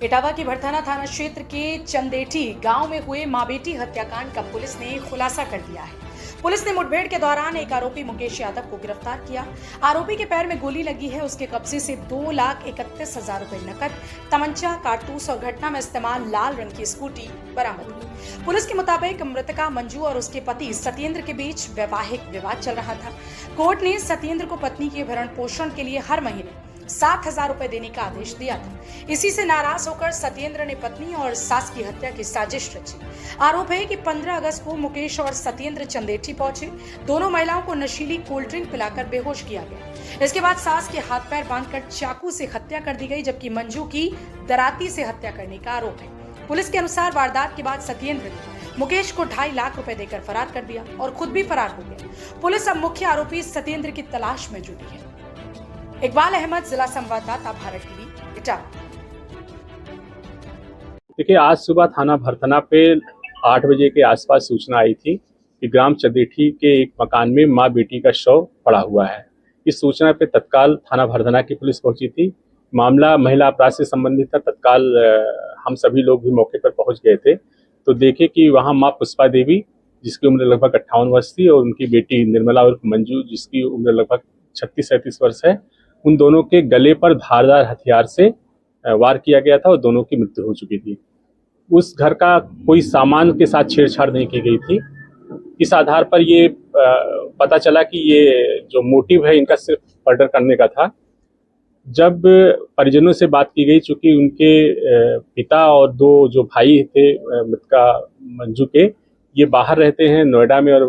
इटावा के भरथाना थाना क्षेत्र के चंदेठी गांव में हुए मां बेटी हत्याकांड का पुलिस ने खुलासा कर दिया है। पुलिस ने मुठभेड़ के दौरान एक आरोपी मुकेश यादव को गिरफ्तार किया। आरोपी के पैर में गोली लगी है। उसके कब्जे से 2,31,000 रुपए नकद, तमंचा, कारतूस और घटना में इस्तेमाल लाल रंग की स्कूटी बरामद हुई। पुलिस के मुताबिक मृतका मंजू और उसके पति सत्येंद्र के बीच वैवाहिक विवाद चल रहा था। कोर्ट ने सत्येंद्र को पत्नी के भरण पोषण के लिए हर महीने 7,000 रुपए देने का आदेश दिया था। इसी से नाराज होकर सत्येंद्र ने पत्नी और सास की हत्या की साजिश रची। आरोप है कि 15 अगस्त को मुकेश और सत्येंद्र चंदेठी पहुंचे। दोनों महिलाओं को नशीली कोल्ड ड्रिंक पिलाकर बेहोश किया गया। इसके बाद सास के हाथ पैर बांधकर चाकू से हत्या कर दी गई, जबकि मंजू की दराती से हत्या करने का आरोप है। पुलिस के अनुसार वारदात के बाद सत्येंद्र ने मुकेश को 2.5 लाख रुपए देकर फरार कर दिया और खुद भी फरार हो गया। पुलिस अब मुख्य आरोपी सत्येंद्र की तलाश में जुटी है। इकबाल अहमद, जिला संवाददाता, भारत टीवी, इटावा। देखिए, आज सुबह थाना भरथना पे 8 बजे के आसपास सूचना आई थी कि ग्राम चंदेठी के एक मकान में मां बेटी का शव पड़ा हुआ है। इस सूचना पे तत्काल थाना भरथना की पुलिस पहुंची थी। मामला महिला अपराध से संबंधित था। तत्काल हम सभी लोग भी मौके पर पहुंच गए थे तो देखे कि वहां मां पुष्पा देवी, जिसकी उम्र लगभग 58 वर्ष थी, और उनकी बेटी निर्मला उर्फ मंजू, जिसकी उम्र लगभग 36-37 वर्ष है, उन दोनों के गले पर धारदार हथियार से वार किया गया था और दोनों की मृत्यु हो चुकी थी। उस घर का कोई सामान के साथ छेड़छाड़ नहीं की गई थी। इस आधार पर ये पता चला कि ये जो मोटिव है इनका सिर्फ मर्डर करने का था। जब परिजनों से बात की गई, चूंकि उनके पिता और 2 जो भाई थे मृतका मंजू के, ये बाहर रहते हैं, नोएडा में और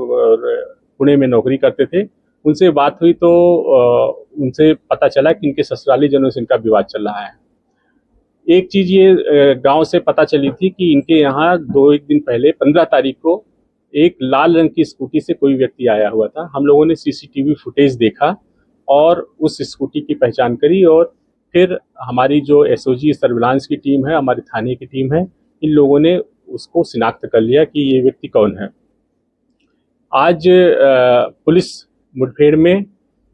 पुणे में नौकरी करते थे। उनसे बात हुई तो उनसे पता चला कि इनके ससुराली जनों से इनका विवाद चल रहा है। एक चीज ये गांव से पता चली थी कि इनके यहाँ 2-1 दिन पहले 15 तारीख को एक लाल रंग की स्कूटी से कोई व्यक्ति आया हुआ था। हम लोगों ने सीसीटीवी फुटेज देखा और उस स्कूटी की पहचान करी और फिर हमारी जो एसओजी सर्विलांस की टीम है, हमारे थाने की टीम है, इन लोगों ने उसको शिनाख्त कर लिया कि ये व्यक्ति कौन है। आज पुलिस मुठभेड़ में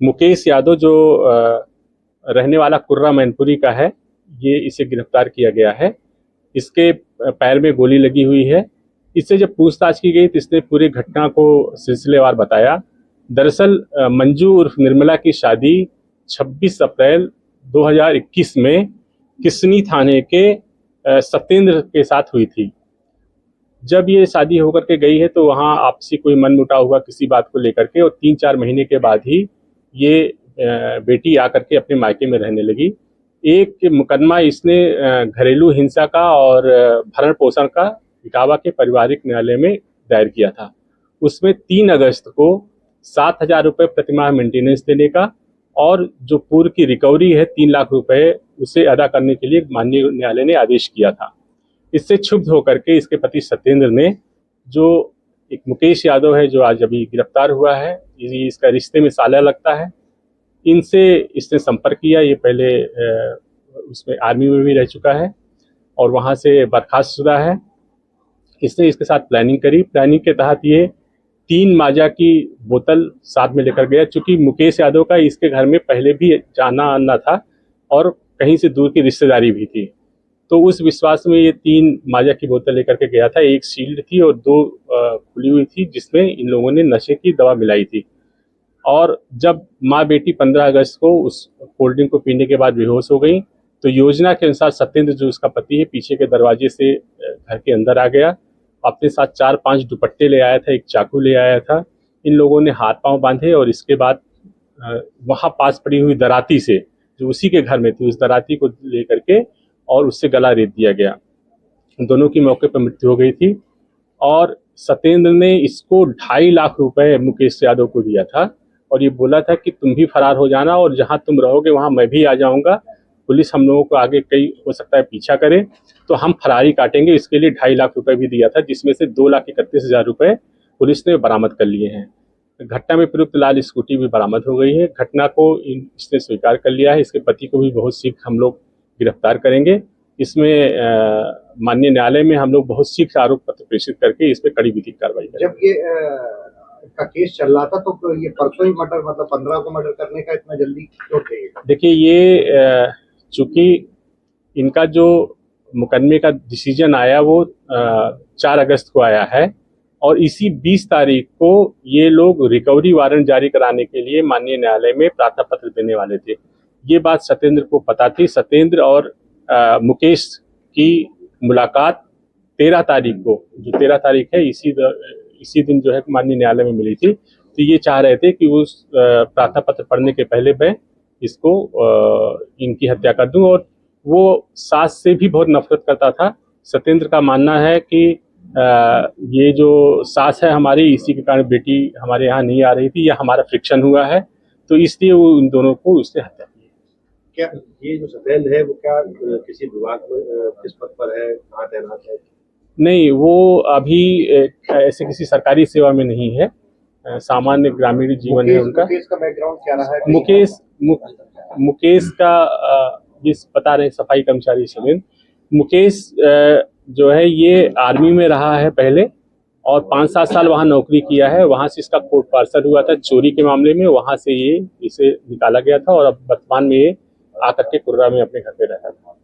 मुकेश यादव, जो रहने वाला कुर्रा मैनपुरी का है, ये इसे गिरफ्तार किया गया है। इसके पैर में गोली लगी हुई है। इससे जब पूछताछ की गई तो इसने पूरी घटना को सिलसिलेवार बताया। दरअसल मंजू उर्फ निर्मला की शादी 26 अप्रैल 2021 में किसनी थाने के सत्येंद्र के साथ हुई थी। जब ये शादी होकर के गई है तो वहाँ आपसी कोई मनमुटाव हुआ किसी बात को लेकर के, और 3-4 महीने के बाद ही ये बेटी आकर के अपने मायके में रहने लगी। एक मुकदमा इसने घरेलू हिंसा का और भरण पोषण का इटावा के पारिवारिक न्यायालय में दायर किया था। उसमें 3 अगस्त को 7,000 रुपये प्रतिमाह मेंटेनेंस देने का और जो पूर्व की रिकवरी है 3 लाख रुपए, उसे अदा करने के लिए माननीय न्यायालय ने आदेश किया था। इससे क्षुब्ध होकर के इसके पति सत्येंद्र ने, जो एक मुकेश यादव है जो आज अभी गिरफ्तार हुआ है, इसका रिश्ते में साला लगता है, इनसे इसने संपर्क किया। ये पहले उसमें आर्मी में भी रह चुका है और वहाँ से बर्खास्तशुदा है। इसने इसके साथ प्लानिंग करी। प्लानिंग के तहत ये 3 माजा की बोतल साथ में लेकर गया। चूंकि मुकेश यादव का इसके घर में पहले भी जाना आना था और कहीं से दूर की रिश्तेदारी भी थी, तो उस विश्वास में ये 3 माजा की बोतल लेकर के गया था। एक सील्ड थी और 2 खुली हुई थी, जिसमें इन लोगों ने नशे की दवा मिलाई थी। और जब माँ बेटी 15 अगस्त को उस कोल्ड ड्रिंक को पीने के बाद बेहोश हो गई, तो योजना के अनुसार सत्येंद्र, जो उसका पति है, पीछे के दरवाजे से घर के अंदर आ गया। अपने साथ 4-5 दुपट्टे ले आया था, एक चाकू ले आया था। इन लोगों ने हाथ पांव बांधे और इसके बाद वहाँ पास पड़ी हुई दराती से, जो उसी के घर में थी, उस दराती को लेकर के और उससे गला रेत दिया गया। दोनों की मौके पर मृत्यु हो गई थी। और सत्येंद्र ने इसको 2.5 लाख रुपए मुकेश यादव को दिया था और ये बोला था कि तुम भी फरार हो जाना और जहां तुम रहोगे वहां मैं भी आ जाऊंगा। पुलिस हम लोगों को आगे कई हो सकता है पीछा करे तो हम फरारी काटेंगे। इसके लिए 2.5 लाख रुपए भी दिया था, जिसमें से 2,31,000 रुपए पुलिस ने बरामद कर लिए हैं। घटना में प्रयुक्त लाल स्कूटी भी बरामद हो गई है। घटना को इसने स्वीकार कर लिया है। इसके पति को भी बहुत शीघ्र हम लोग गिरफ्तार करेंगे। इसमें माननीय न्यायालय में हम लोग बहुत शीघ्र आरोप पत्र प्रेषित करके इस पर कड़ी विधिक कार्रवाई करेंगे। जब ये का केस चल रहा था तो ये परसों ही मर्डर, मतलब 15 को मर्डर करने का इतना जल्दी क्यों चाहिए? देखिए, ये चूंकि इनका जो मुकदमे का डिसीजन आया वो 4 अगस्त को आया है और इसी 20 तारीख को ये लोग रिकवरी वारंट जारी कराने के लिए माननीय न्यायालय में प्रार्थना पत्र देने वाले थे। ये बात सत्येंद्र को पता थी। सत्येंद्र और मुकेश की मुलाकात 13 तारीख को, जो 13 तारीख है, इसी दिन जो है माननीय न्यायालय में मिली थी। तो ये चाह रहे थे कि उस प्रार्थना पत्र पढ़ने के पहले मैं इसको इनकी हत्या कर दूं। और वो सास से भी बहुत नफरत करता था। सत्येंद्र का मानना है कि ये जो सास है हमारी, इसी के कारण बेटी हमारे यहाँ नहीं आ रही थी, या हमारा फ्रिक्शन हुआ है, तो इसलिए वो इन दोनों को उसने हत्या की। क्या ये जो सत्येंद्र है वो क्या किसी विभाग में किस पद पर है, कहाँ तैनात है? नहीं, वो अभी ऐसे किसी सरकारी सेवा में नहीं है, सामान्य ग्रामीण जीवन है उनका। मुकेश का बैकग्राउंड क्या रहा है? मुकेश का जिस बता रहे सफाई कर्मचारी सुनील, मुकेश जो है ये आर्मी में रहा है पहले और 5-7 साल वहाँ नौकरी किया है। वहाँ से इसका कोर्ट पार्सल हुआ था चोरी के मामले में, वहाँ से ये इसे निकाला गया था और अब वर्तमान में ये आकर के कुर्रा में अपने घर पे रहता था।